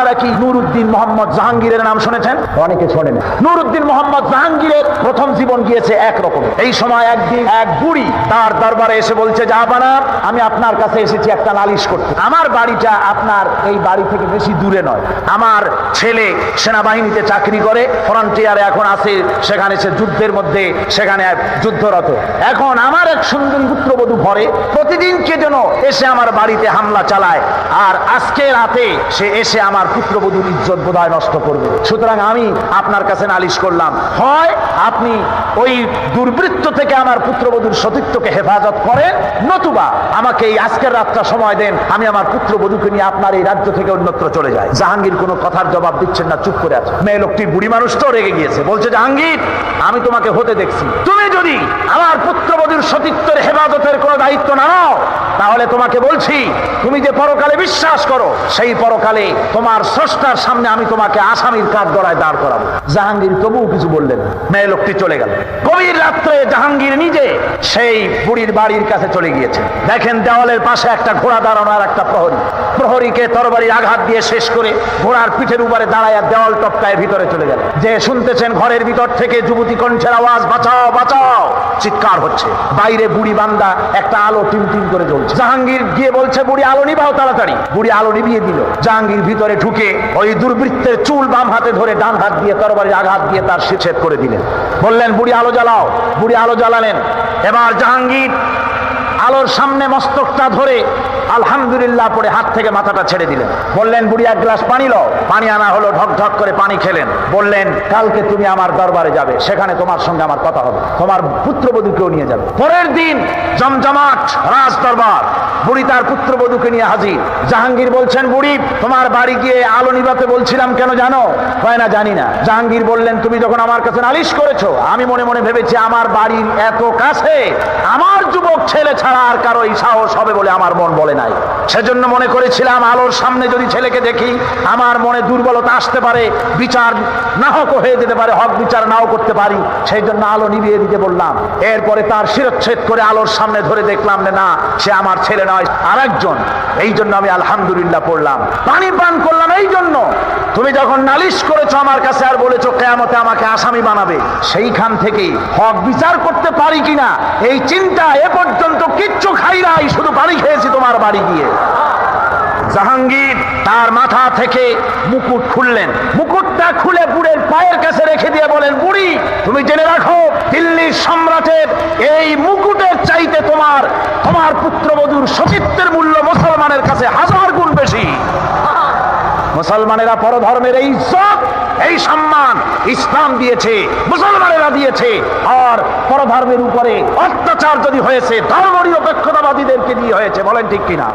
আপনারা কি নুরউদ্দিন মোহাম্মদ জাহাঙ্গীরের নাম শুনেছেন? অনেকে শোনেন। নুরউদ্দিন মোহাম্মদ জাহাঙ্গীরের প্রথম জীবন গিয়েছে একরকম। এই সময় একদিন এক বুড়ি তার দরবারে এসে বলছে, জাহাপানা, আমি আপনার কাছে এসেছি একটা নালিশ করতে। আমার বাড়িটা আপনার এই বাড়ি থেকে বেশি দূরে নয়। আমার ছেলে সেনাবাহিনীতে চাকরি করে, ফ্রন্টিয়ারে এখন আছে, সেখানে সে যুদ্ধের মধ্যে সেখানে যুদ্ধরত। এখন আমার এক সুন্দরী পুত্রবধূ ঘরে প্রতিদিন কে যেন এসে আমার বাড়িতে হামলা চালায়, আর আজকে রাতে সে এসে আমার পুত্রবধূর ইজ্জত বোধহয় নষ্ট করবে। সুতরাং আমি আপনার কাছে নালিশ করলাম, হয় আপনি ওই দুর্বৃত্ত থেকে আমার পুত্রবধূর সতীত্বকে হেফাজত করেন, নতুবা আমাকে এই আজকের রাতটা সময় দেন, আমি আমার পুত্রবধূকে নিয়ে আপনার এই রাজ্য থেকে অন্যত্র চলে যাই। জাহাঙ্গীর কোনো কথার জবাব দিচ্ছেন না, চুপ করে আছে। মেয়ে লোকটি বুড়ি মানুষ তো রেগে গিয়েছে, বলছে, জাহাঙ্গীর, আমি তোমাকে হতে দেখছি, তুমি যদি আমার পুত্রবধূর সতীত্বের হেফাজতের কোনো দায়িত্ব না নাও, তাহলে তোমাকে বলছি, তুমি যে পরকালে বিশ্বাস করো, সেই পরকালে তোমার স্রষ্টার সামনে আমি তোমাকে আসামির কাঠগড়ায় দাঁড় করাবো। জাহাঙ্গীর তবুও কিছু বললেন। মেয়ে লোকটি চলে গেল। গভীর রাত্রে জাহাঙ্গীর নিজে সেই বুড়ির বাড়ির কাছে চলে গিয়েছে। দেখেন দেওয়ালের পাশে একটা ঘোড়া দাঁড়ানো আর একটা প্রহরী। প্রহরীকে তরবারির আঘাত দিয়ে শেষ করে ঘোড়ার পিঠের উপরে দাঁড়ায় দেওয়াল টপকায় ভিতরে চলে গেল। যে শুনতেছেন ঘরের ভিতর থেকে যুবতী কণ্ঠের আওয়াজ, বাঁচাও বাঁচাও, চিৎকার হচ্ছে। বাইরে বুড়ি বান্দা একটা আলো টিম টিম করে জ্বলছে। জাহাঙ্গীর গিয়ে বলছে, বুড়ি আলো নিভাও তাড়াতাড়ি। বুড়ি আলো নিভিয়ে দিল। জাহাঙ্গীর ভিতরে ঢুকে ওই দুর্বৃত্তের চুল বাম হাতে ধরে ডান হাত দিয়ে তরবারির আঘাত দিয়ে তার শিরচ্ছেদ করে দিলেন। বললেন, বুড়ি আলো জ্বালাও। বুড়ি আলো জ্বালালেন। এবার জাহাঙ্গীর আলোর সামনে মস্তকটা ধরে আলহামদুলিল্লাহ পড়ে হাত থেকে মাথাটা ছেড়ে দিলেন। বললেন, বুড়ি এক গ্লাস পানি লও। পানি আনা হলো, ঢক ঢক করে পানি খেলেন। বললেন, কালকে তুমি আমার দরবারে যাবে, সেখানে তোমার সঙ্গে আমার কথা হবে, তোমার পুত্রবধূকেও নিয়ে যাবে। পরের দিন জমজমাট রাজ দরবার, বুড়ি তার পুত্রবধূকে নিয়ে হাজির। জাহাঙ্গীর বলছেন, বুড়ি, তোমার বাড়ি গিয়ে আলো নিভাতে বলছিলাম, কেন জানো? হয় না, জানি না। জাহাঙ্গীর বললেন, তুমি যখন আমার কাছে নালিশ করেছো, আমি মনে মনে ভেবেছি আমার বাড়ির এত কাছে আমার যুবক ছেলে ছাড়া আর কারো এই সাহস হবে বলে আমার মন বলে নাই। সেজন্য মনে করেছিলাম আলোর সামনে যদি ছেলেকে দেখি আমার মনে দুর্বলতা আসতে পারে, বিচার না হক হয়ে যেতে পারে, হক বিচার নাও করতে পারি, সেই জন্য আলো নিভিয়ে দিতে বললাম। এরপরে তার শিরচ্ছেদ করে আলোর সামনে ধরে দেখলাম না, সে আমার ছেলে নয়, আরেকজন। এই জন্য আমি আলহামদুলিল্লাহ পড়লাম, পানি পান করলাম। এই জন্য তুমি যখন নালিশ করেছো আমার কাছে আর বলেছো কিয়ামতে আমাকে আসামি বানাবে, সেইখান থেকেই হক বিচার করতে পারি কিনা এই চিন্তা এ পর্যন্ত কিচ্ছু খাই নাই, শুধু পানি খেয়েছি তোমার বাড়ি গিয়ে। জাহাঙ্গীর তার মাথা থেকে মুকুট খুললেন। মুকুটটা খুলে বুড়ের পায়ের কাছে রেখে দিয়ে বলেন, বুড়ি, তুমি জেনে রাখো, দিল্লির সম্রাটের এই মুকুটের চাইতে তোমার পুত্রবধূর সতীত্বের মূল্য মুসলমানের কাছে 1000 গুণ বেশি। মুসলমানেরা পরধর্মের এই ইজ্জত, এই সম্মান ইসলাম দিয়েছে, মুসলমানেরা দিয়েছে। আর পরধর্মের উপরে অত্যাচার যদি হয়েছে ধর্ম নিরপেক্ষতাবাদীদেরকে দিয়ে হয়েছে। বলেন ঠিক কিনা?